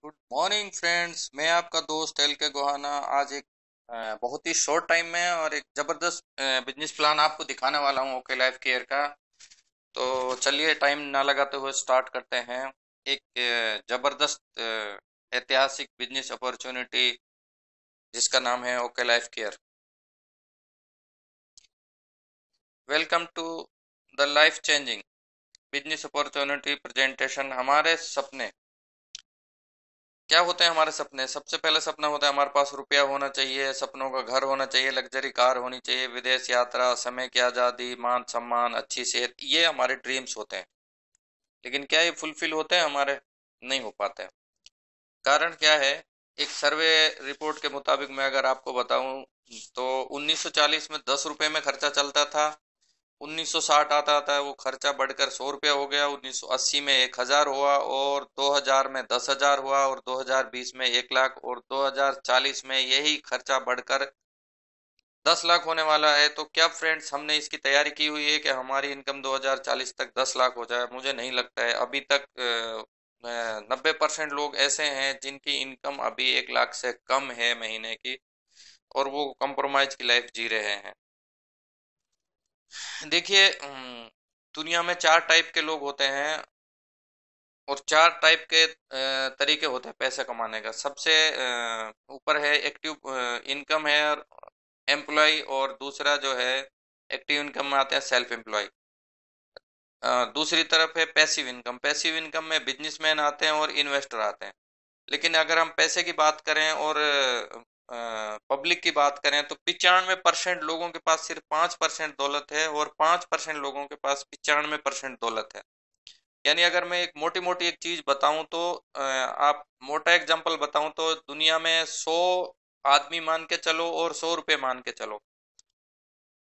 Good morning friends. मैं आपका दोस्त एल के गोहाना आज एक बहुत ही शॉर्ट टाइम में और एक ज़बरदस्त बिजनेस प्लान आपको दिखाने वाला हूँ ओके लाइफ केयर का। तो चलिए टाइम ना लगाते हुए स्टार्ट करते हैं। एक ज़बरदस्त ऐतिहासिक बिजनेस अपॉर्चुनिटी जिसका नाम है OK Life Care. Welcome to the life changing business opportunity presentation. हमारे सपने क्या होते हैं? हमारे सपने, सबसे पहले सपना होता है हमारे पास रुपया होना चाहिए, सपनों का घर होना चाहिए, लग्जरी कार होनी चाहिए, विदेश यात्रा, समय की आज़ादी, मान सम्मान, अच्छी सेहत। ये हमारे ड्रीम्स होते हैं। लेकिन क्या ये फुलफिल होते हैं हमारे? नहीं हो पाते हैं। कारण क्या है? एक सर्वे रिपोर्ट के मुताबिक मैं अगर आपको बताऊं तो 1940 में 10 रुपए में खर्चा चलता था। 1960 आता आता है वो खर्चा बढ़कर 100 रुपया हो गया। 1980 में 1000 हुआ और 2000 में 10,000 हुआ और 2020 में 1 लाख और 2040 में यही खर्चा बढ़कर 10 लाख होने वाला है। तो क्या फ्रेंड्स हमने इसकी तैयारी की हुई है कि हमारी इनकम 2040 तक 10 लाख हो जाए? मुझे नहीं लगता है। अभी तक 90% लोग ऐसे हैं जिनकी इनकम अभी 1 लाख से कम है महीने की, और वो कंप्रोमाइज की लाइफ जी रहे हैं। देखिए, दुनिया में 4 टाइप के लोग होते हैं और 4 टाइप के तरीके होते हैं पैसे कमाने का। सबसे ऊपर है एक्टिव इनकम है और एम्प्लॉय, और दूसरा जो है एक्टिव इनकम में आते हैं सेल्फ एम्प्लॉय। दूसरी तरफ है पैसिव इनकम। पैसिव इनकम में बिजनेसमैन आते हैं और इन्वेस्टर आते हैं। लेकिन अगर हम पैसे की बात करें और पब्लिक की बात करें तो 95% लोगों के पास सिर्फ 5% दौलत है और 5% लोगों के पास 95% दौलत है। यानी अगर मैं एक मोटी मोटी एक चीज बताऊं तो आप मोटा एग्जांपल बताऊं तो दुनिया में 100 आदमी मान के चलो और 100 रुपये मान के चलो,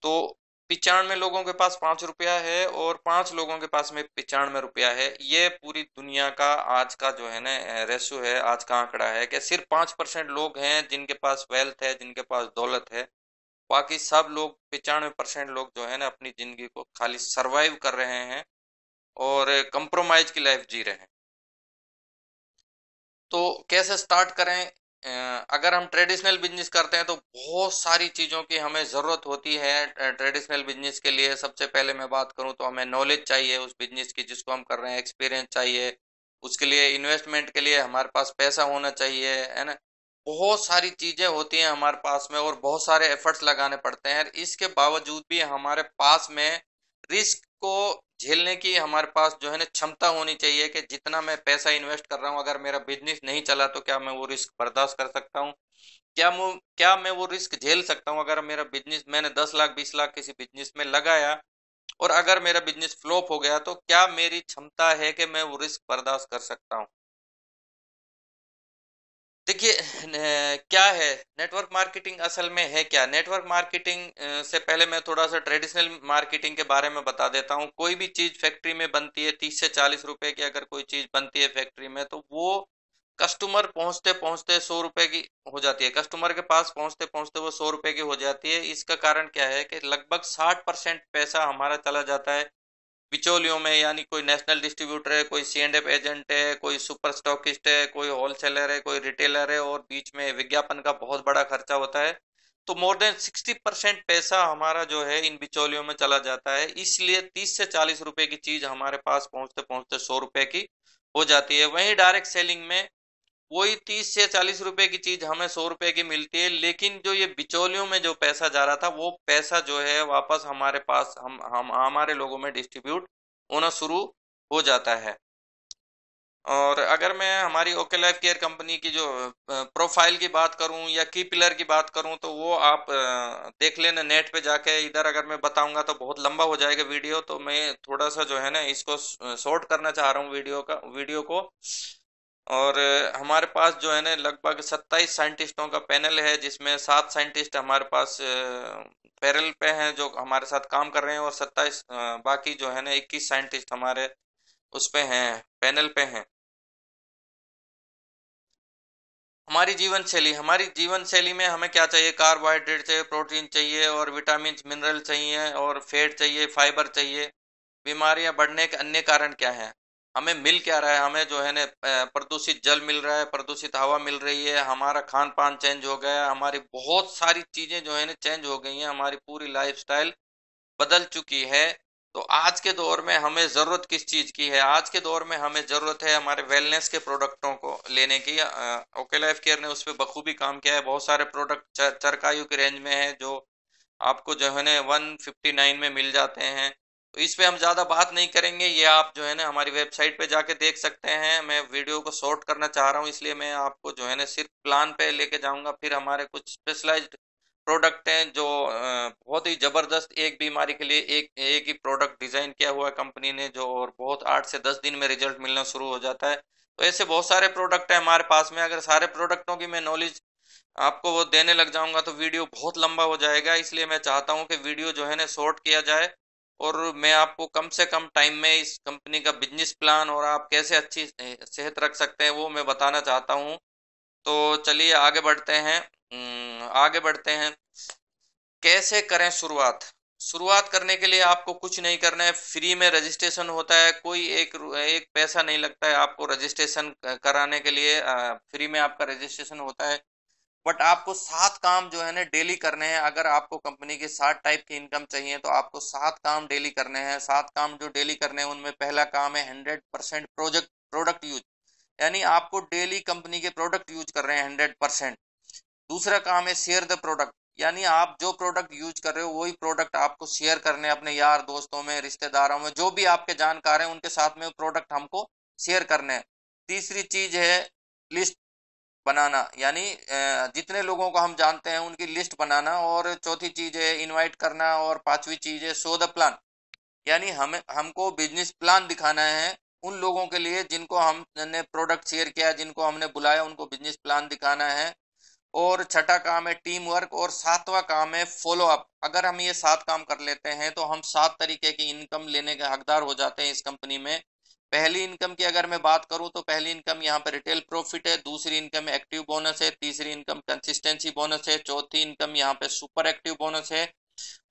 तो 95 लोगों के पास 5 रुपया है और 5 लोगों के पास में 95 रुपया है। ये पूरी दुनिया का आज का जो है ना रेशो है, आज का आंकड़ा है कि सिर्फ 5% लोग हैं जिनके पास वेल्थ है, जिनके पास दौलत है। बाकी सब लोग 95% लोग जो है ना अपनी जिंदगी को खाली सरवाइव कर रहे हैं और कंप्रोमाइज की लाइफ जी रहे हैं। तो कैसे स्टार्ट करें? अगर हम ट्रेडिशनल बिजनेस करते हैं तो बहुत सारी चीज़ों की हमें ज़रूरत होती है। ट्रेडिशनल बिजनेस के लिए सबसे पहले मैं बात करूं तो हमें नॉलेज चाहिए उस बिजनेस की जिसको हम कर रहे हैं, एक्सपीरियंस चाहिए। उसके लिए इन्वेस्टमेंट के लिए हमारे पास पैसा होना चाहिए, है ना। बहुत सारी चीज़ें होती हैं हमारे पास में और बहुत सारे एफर्ट्स लगाने पड़ते हैं। इसके बावजूद भी हमारे पास में रिस्क को झेलने की हमारे पास जो है ना क्षमता होनी चाहिए कि जितना मैं पैसा इन्वेस्ट कर रहा हूँ, अगर मेरा बिजनेस नहीं चला तो क्या मैं वो रिस्क बर्दाश्त कर सकता हूँ? क्या मैं वो रिस्क झेल सकता हूँ? अगर मेरा बिजनेस, मैंने 10 लाख 20 लाख किसी बिजनेस में लगाया और अगर मेरा बिजनेस फ्लॉप हो गया तो क्या मेरी क्षमता है कि मैं वो रिस्क बर्दाश्त कर सकता हूँ? देखिए, क्या है नेटवर्क मार्केटिंग? असल में है क्या नेटवर्क मार्केटिंग? से पहले मैं थोड़ा सा ट्रेडिशनल मार्केटिंग के बारे में बता देता हूँ। कोई भी चीज फैक्ट्री में बनती है, 30 से 40 रुपए की अगर कोई चीज बनती है फैक्ट्री में, तो वो कस्टमर पहुंचते पहुंचते 100 रुपए की हो जाती है। कस्टमर के पास पहुंचते पहुंचते वो 100 रुपए की हो जाती है। इसका कारण क्या है कि लगभग 60% पैसा हमारा चला जाता है बिचौलियों में। यानी कोई नेशनल डिस्ट्रीब्यूटर है, कोई सी एंड एफ एजेंट है, कोई सुपर स्टॉकिस्ट है, कोई होलसेलर है, कोई रिटेलर है, और बीच में विज्ञापन का बहुत बड़ा खर्चा होता है। तो मोर देन 60% पैसा हमारा जो है इन बिचौलियों में चला जाता है। इसलिए 30 से 40 रुपए की चीज हमारे पास पहुंचते पहुंचते 100 रुपए की हो जाती है। वहीं डायरेक्ट सेलिंग में वही 30 से 40 रुपए की चीज हमें 100 रुपए की मिलती है, लेकिन जो ये बिचौलियों में जो पैसा जा रहा था वो पैसा जो है वापस हमारे पास हम हमारे लोगों में डिस्ट्रीब्यूट होना शुरू हो जाता है। और अगर मैं हमारी ओके लाइफ केयर कंपनी की जो प्रोफाइल की बात करूं या की पिलर की बात करूं तो वो आप देख लेना नेट पे जाके। इधर अगर मैं बताऊंगा तो बहुत लंबा हो जाएगा वीडियो, तो मैं थोड़ा सा जो है ना इसको शॉर्ट करना चाह रहा हूँ वीडियो को। और हमारे पास जो है ना लगभग 27 साइंटिस्टों का पैनल है, जिसमें 7 साइंटिस्ट हमारे पास पैरल पे हैं जो हमारे साथ काम कर रहे हैं, और 27 बाकी जो है ना 21 साइंटिस्ट हमारे उस पे हैं, पैनल पे हैं। हमारी जीवन शैली में हमें क्या चाहिए? कार्बोहाइड्रेट चाहिए, प्रोटीन चाहिए और विटामिन मिनरल चाहिए और फैट चाहिए, फाइबर चाहिए। बीमारियां बढ़ने के अन्य कारण क्या हैं? हमें मिल क्या रहा है, हमें जो है ना प्रदूषित जल मिल रहा है, प्रदूषित हवा मिल रही है, हमारा खान पान चेंज हो गया है, हमारी बहुत सारी चीजें जो है ना चेंज हो गई हैं, हमारी पूरी लाइफस्टाइल बदल चुकी है। तो आज के दौर में हमें जरूरत किस चीज की है? आज के दौर में हमें जरूरत है हमारे वेलनेस के प्रोडक्टों को लेने की। ओके लाइफ केयर ने उस पर बखूबी काम किया है। बहुत सारे प्रोडक्ट चरकायु की रेंज में है जो आपको जो है ना 159 में मिल जाते हैं। तो इस पे हम ज्यादा बात नहीं करेंगे, ये आप जो है ना हमारी वेबसाइट पे जाके देख सकते हैं। मैं वीडियो को शॉर्ट करना चाह रहा हूँ, इसलिए मैं आपको जो है ना सिर्फ प्लान पे लेके जाऊंगा। फिर हमारे कुछ स्पेशलाइज्ड प्रोडक्ट हैं जो बहुत ही जबरदस्त, एक बीमारी के लिए एक एक ही प्रोडक्ट डिजाइन किया हुआ है कंपनी ने, जो और बहुत 8 से 10 दिन में रिजल्ट मिलना शुरू हो जाता है। तो ऐसे बहुत सारे प्रोडक्ट हैं हमारे पास में। अगर सारे प्रोडक्टों की मैं नॉलेज आपको वो देने लग जाऊंगा तो वीडियो बहुत लंबा हो जाएगा, इसलिए मैं चाहता हूं कि वीडियो जो है ना शॉर्ट किया जाए और मैं आपको कम से कम टाइम में इस कंपनी का बिजनेस प्लान और आप कैसे अच्छी सेहत रख सकते हैं वो मैं बताना चाहता हूं। तो चलिए आगे बढ़ते हैं। आगे बढ़ते हैं। कैसे करें शुरुआत? शुरुआत करने के लिए आपको कुछ नहीं करना है, फ्री में रजिस्ट्रेशन होता है, कोई एक पैसा नहीं लगता है आपको रजिस्ट्रेशन कराने के लिए। फ्री में आपका रजिस्ट्रेशन होता है। बट आपको 7 काम जो है ना डेली करने हैं। अगर आपको कंपनी के 7 टाइप की इनकम चाहिए तो आपको 7 काम डेली करने हैं। 7 काम जो डेली करने हैं उनमें पहला काम है 100% प्रोजेक्ट प्रोडक्ट यूज, यानी आपको डेली कंपनी के प्रोडक्ट यूज कर रहे हैं 100%। दूसरा काम है शेयर द प्रोडक्ट, यानी आप जो प्रोडक्ट यूज कर रहे हो वही प्रोडक्ट आपको शेयर करने हैं अपने यार दोस्तों में, रिश्तेदारों में, जो भी आपके जानकार हैं उनके साथ में प्रोडक्ट हमको शेयर करने हैं। तीसरी चीज है लिस्ट बनाना, यानी जितने लोगों को हम जानते हैं उनकी लिस्ट बनाना। और चौथी चीज है इनवाइट करना। और पांचवी चीज है शो द प्लान, यानी हमको बिजनेस प्लान दिखाना है उन लोगों के लिए जिनको हमने प्रोडक्ट शेयर किया, जिनको हमने बुलाया, उनको बिजनेस प्लान दिखाना है। और छठा काम है टीम वर्क। और सातवां काम है फॉलो अप। अगर हम ये 7 काम कर लेते हैं तो हम 7 तरीके की इनकम लेने के हकदार हो जाते हैं इस कंपनी में। पहली इनकम की अगर मैं बात करूं तो पहली इनकम यहाँ पे रिटेल प्रॉफिट है, दूसरी इनकम एक्टिव बोनस है, तीसरी इनकम कंसिस्टेंसी बोनस है, चौथी इनकम यहाँ पे सुपर एक्टिव बोनस है,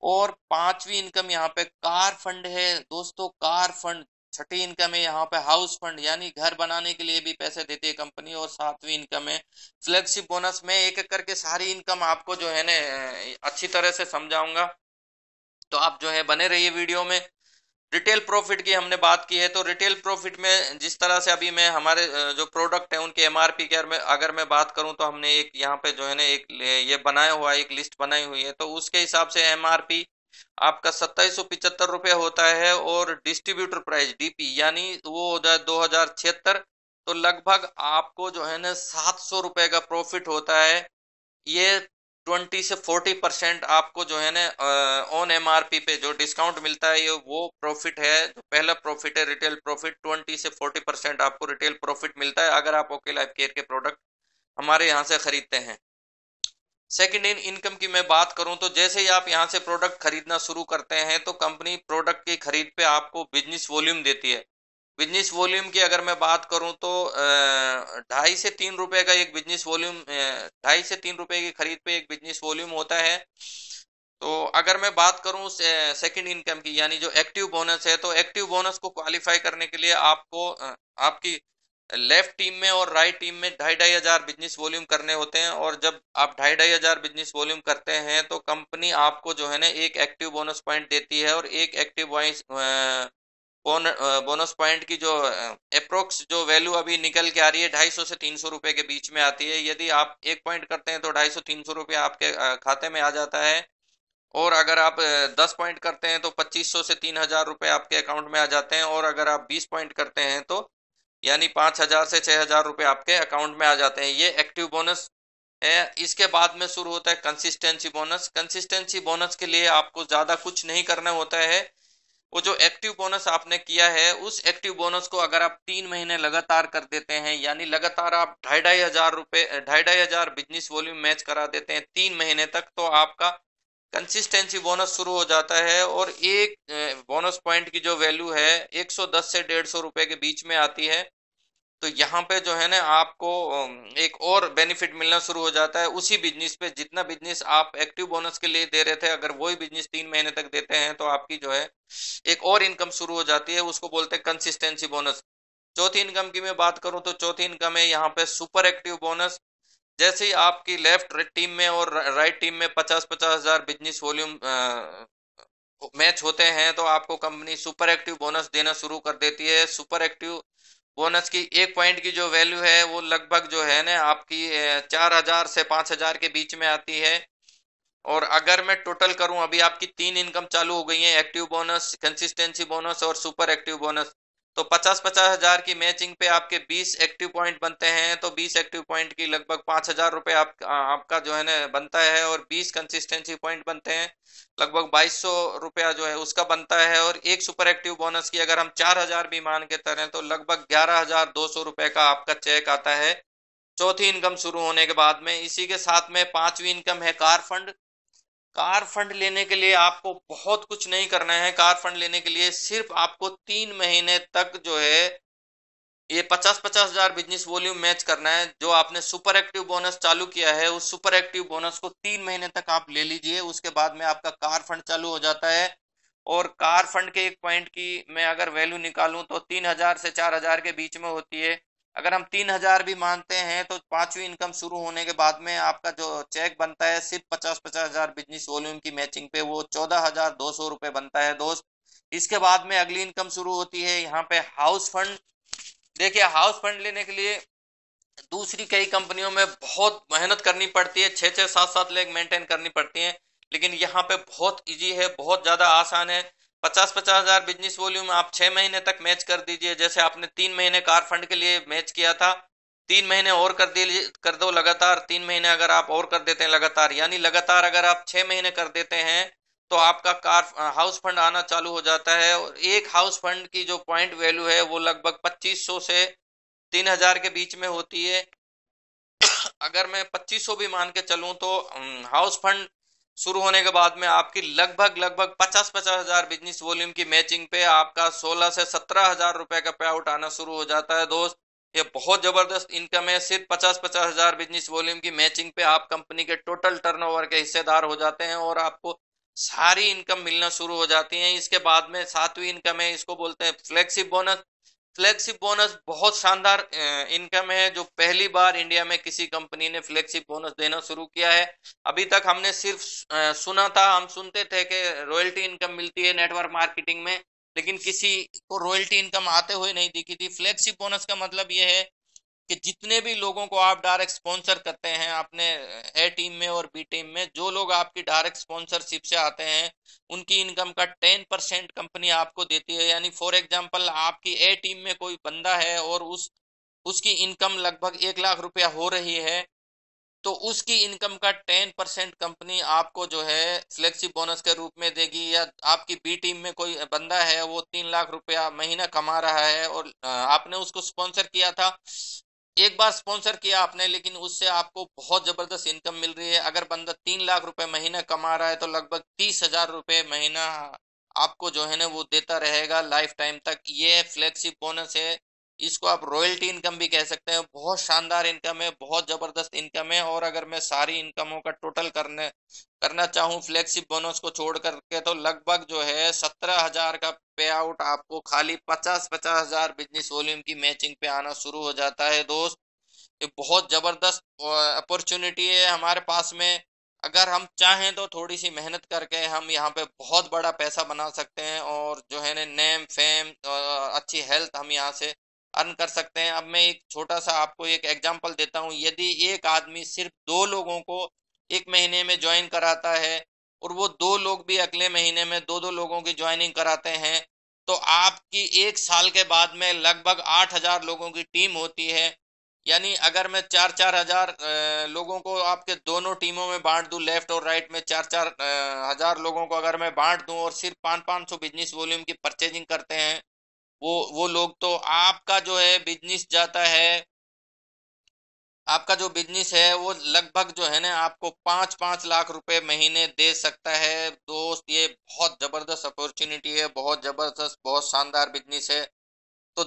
और पांचवी इनकम यहाँ पे कार फंड है दोस्तों, कार फंड। छठी इनकम है यहाँ पे हाउस फंड, यानी घर बनाने के लिए भी पैसे देती है कंपनी। और सातवीं इनकम है फ्लैगशिप बोनस। मैं एक एक करके सारी इनकम आपको जो है ना अच्छी तरह से समझाऊंगा, तो आप जो है बने रहिए वीडियो में। रिटेल प्रॉफिट की हमने बात की है, तो रिटेल प्रॉफिट में जिस तरह से अभी मैं हमारे जो प्रोडक्ट है उनके एमआरपी के अगर मैं बात करूं तो हमने एक यहाँ पे जो है ना एक ये बनाया हुआ है, एक लिस्ट बनाई हुई है। तो उसके हिसाब से एमआरपी आपका 2775 रुपये होता है, और डिस्ट्रीब्यूटर प्राइस डीपी यानी वो हो जाए 2076। तो लगभग आपको जो है ना 700 रुपये का प्रॉफिट होता है। ये 20 से 40% आपको जो है ना ऑन एमआरपी पे जो डिस्काउंट मिलता है, ये वो प्रॉफिट है। जो पहला प्रॉफिट है रिटेल प्रॉफिट, 20 से 40% आपको रिटेल प्रॉफिट मिलता है अगर आप ओके लाइफ केयर के प्रोडक्ट हमारे यहाँ से खरीदते हैं। सेकंड इन इनकम की मैं बात करूं तो जैसे ही आप यहाँ से प्रोडक्ट खरीदना शुरू करते हैं तो कंपनी प्रोडक्ट की खरीद पे आपको बिजनेस वॉल्यूम देती है। बिजनेस वॉल्यूम की अगर मैं बात करूं तो 2.5 से 3 रुपए का एक बिजनेस वॉल्यूम, 2.5 से 3 रुपए की खरीद पे एक बिजनेस वॉल्यूम होता है। तो अगर मैं बात करूं सेकंड इनकम की, यानी जो एक्टिव बोनस है, तो एक्टिव बोनस को क्वालिफाई करने के लिए आपको आपकी लेफ्ट टीम में और राइट टीम में 2,500 बिजनेस वॉल्यूम करने होते हैं। और जब आप 2,500 बिजनेस वॉल्यूम करते हैं तो कंपनी आपको जो है ना एक एक्टिव बोनस पॉइंट देती है। और एक एक्टिव वाइज बोनस पॉइंट की जो अप्रोक्स जो वैल्यू अभी निकल के आ रही है 250 से 300 रुपए के बीच में आती है। यदि आप 1 पॉइंट करते हैं तो 250-300 रुपये आपके खाते में आ जाता है। और अगर आप 10 पॉइंट करते हैं तो 2,500 से 3,000 रुपये आपके अकाउंट में आ जाते हैं। और अगर आप 20 पॉइंट करते हैं तो यानी 5,000 से 6,000 रुपये आपके अकाउंट में आ जाते हैं। ये एक्टिव बोनस है। इसके बाद में शुरू होता है कंसिस्टेंसी बोनस। कंसिस्टेंसी बोनस के लिए आपको ज्यादा कुछ नहीं करना होता है। वो जो एक्टिव बोनस आपने किया है उस एक्टिव बोनस को अगर आप 3 महीने लगातार कर देते हैं, यानी लगातार आप 2,500 रुपये 2,500 बिजनेस वॉल्यूम मैच करा देते हैं 3 महीने तक, तो आपका कंसिस्टेंसी बोनस शुरू हो जाता है। और एक बोनस पॉइंट की जो वैल्यू है 110 से 150 रुपए के बीच में आती है। तो यहाँ पे जो है ना आपको एक और बेनिफिट मिलना शुरू हो जाता है उसी बिजनेस पे। जितना बिजनेस आप एक्टिव बोनस के लिए दे रहे थे, अगर वही बिजनेस 3 महीने तक देते हैं तो आपकी जो है एक और इनकम शुरू हो जाती है, उसको बोलते हैं कंसिस्टेंसी बोनस। चौथी इनकम की मैं बात करूं तो चौथी इनकम है यहाँ पे सुपर एक्टिव बोनस। जैसे ही आपकी लेफ्ट टीम में और राइट टीम में 50-50 हजार बिजनेस वॉल्यूम मैच होते हैं तो आपको कंपनी सुपर एक्टिव बोनस देना शुरू कर देती है। सुपर एक्टिव बोनस की एक पॉइंट की जो वैल्यू है वो लगभग जो है ना आपकी 4,000 से 5,000 के बीच में आती है। और अगर मैं टोटल करूं, अभी आपकी तीन इनकम चालू हो गई है, एक्टिव बोनस, कंसिस्टेंसी बोनस और सुपर एक्टिव बोनस। तो 50-50 हजार की मैचिंग पे आपके 20 एक्टिव पॉइंट बनते हैं, तो 20 एक्टिव पॉइंट की लगभग 5,000 रुपये आपका जो है ना बनता है। और 20 कंसिस्टेंसी पॉइंट बनते हैं, लगभग 2,200 रुपया जो है उसका बनता है। और एक सुपर एक्टिव बोनस की अगर हम 4,000 भी मान के चलें तो लगभग 11,200 रुपये का आपका चेक आता है चौथी इनकम शुरू होने के बाद में। इसी के साथ में पांचवी इनकम है कार फंड। कार फंड लेने के लिए आपको बहुत कुछ नहीं करना है। कार फंड लेने के लिए सिर्फ आपको 3 महीने तक जो है ये 50-50 हजार बिजनेस वॉल्यूम मैच करना है। जो आपने सुपर एक्टिव बोनस चालू किया है उस सुपर एक्टिव बोनस को 3 महीने तक आप ले लीजिए, उसके बाद में आपका कार फंड चालू हो जाता है। और कार फंड के एक पॉइंट की मैं अगर वैल्यू निकालूं तो 3,000 से 4,000 के बीच में होती है। अगर हम 3,000 भी मानते हैं तो पांचवी इनकम शुरू होने के बाद में आपका जो चेक बनता है सिर्फ 50-50 हजार बिजनेस वॉल्यूम की मैचिंग पे, वो 14,200 रुपये बनता है दोस्त। इसके बाद में अगली इनकम शुरू होती है यहाँ पे हाउस फंड। देखिए, हाउस फंड लेने के लिए दूसरी कई कंपनियों में बहुत मेहनत करनी पड़ती है, 6-6 7-7 लाख मेंटेन करनी पड़ती है। लेकिन यहाँ पे बहुत इजी है, बहुत ज्यादा आसान है। 50-50 हजार बिजनेस वॉल्यूम आप 6 महीने तक मैच कर दीजिए। जैसे आपने 3 महीने कार फंड के लिए मैच किया था, 3 महीने और कर दीजिए, कर दो लगातार। 3 महीने अगर आप और कर देते हैं लगातार, यानी लगातार अगर आप 6 महीने कर देते हैं तो आपका कार हाउस फंड आना चालू हो जाता है। और एक हाउस फंड की जो पॉइंट वैल्यू है वो लगभग 2,500 से 3,000 के बीच में होती है। अगर मैं 2,500 भी मान के चलूं तो हाउस फंड शुरू होने के बाद में आपकी लगभग लगभग 50-50 हजार बिजनेस वॉल्यूम की मैचिंग पे आपका 16 से 17 हजार रुपए का पे आउट आना शुरू हो जाता है दोस्त। ये बहुत जबरदस्त इनकम है। सिर्फ 50-50 हजार बिजनेस वॉल्यूम की मैचिंग पे आप कंपनी के टोटल टर्नओवर के हिस्सेदार हो जाते हैं और आपको सारी इनकम मिलना शुरू हो जाती है। इसके बाद में सातवीं इनकम है, इसको बोलते हैं फ्लेक्सिब बोनस। फ्लेक्सिब बोनस बहुत शानदार इनकम है, जो पहली बार इंडिया में किसी कंपनी ने फ्लेक्सिब बोनस देना शुरू किया है। अभी तक हमने सिर्फ सुना था, हम सुनते थे कि रॉयल्टी इनकम मिलती है नेटवर्क मार्केटिंग में, लेकिन किसी को रॉयल्टी इनकम आते हुए नहीं दिखी थी। फ्लेक्सिब बोनस का मतलब यह है कि जितने भी लोगों को आप डायरेक्ट स्पॉन्सर करते हैं अपने ए टीम में और बी टीम में, जो लोग आपकी डायरेक्ट स्पॉन्सरशिप से आते हैं उनकी इनकम का 10% कंपनी आपको देती है। यानी फॉर एग्जांपल आपकी ए टीम में कोई बंदा है और उसकी इनकम लगभग 1 लाख रुपया हो रही है, तो उसकी इनकम का 10% कंपनी आपको जो है फ्लेक्सी बोनस के रूप में देगी। या आपकी बी टीम में कोई बंदा है वो 3 लाख रुपया महीना कमा रहा है और आपने उसको स्पॉन्सर किया था, एक बार स्पॉन्सर किया आपने, लेकिन उससे आपको बहुत जबरदस्त इनकम मिल रही है। अगर बंदा 3 लाख रुपए महीना कमा रहा है तो लगभग 30,000 रुपये महीना आपको जो है ना वो देता रहेगा लाइफ टाइम तक। ये फ्लेक्सिब बोनस है, इसको आप रॉयल्टी इनकम भी कह सकते हैं। बहुत शानदार इनकम है, बहुत जबरदस्त इनकम है। और अगर मैं सारी इनकमों का टोटल करना चाहूँ फ्लेक्सिब बोनस को छोड़ करके, तो लगभग जो है 17,000 का पे आउट आपको खाली 50-50 हजार बिजनेस वॉल्यूम की मैचिंग पे आना शुरू हो जाता है दोस्त। ये बहुत जबरदस्त अपॉर्चुनिटी है हमारे पास में। अगर हम चाहें तो थोड़ी सी मेहनत करके हम यहाँ पे बहुत बड़ा पैसा बना सकते हैं और जो है ना नेम फेम अच्छी हेल्थ हम यहाँ से अर्न कर सकते हैं। अब मैं एक छोटा सा आपको एक एग्जांपल देता हूँ। यदि एक आदमी सिर्फ 2 लोगों को एक महीने में ज्वाइन कराता है और वो 2 लोग भी अगले महीने में 2-2 लोगों की ज्वाइनिंग कराते हैं, तो आपकी 1 साल के बाद में लगभग 8,000 लोगों की टीम होती है। यानी अगर मैं 4-4 हजार लोगों को आपके दोनों टीमों में बांट दूं, लेफ्ट और राइट में 4-4 हजार लोगों को अगर मैं बांट दूं और सिर्फ 500-500 बिजनेस वॉल्यूम की परचेजिंग करते हैं वो लोग, तो आपका जो है बिजनेस जाता है, आपका जो बिजनेस है वो लगभग जो है ना आपको 5-5 लाख रुपए महीने दे सकता है दोस्त। ये बहुत जबरदस्त अपॉर्चुनिटी है, बहुत जबरदस्त, बहुत शानदार बिजनेस है। तो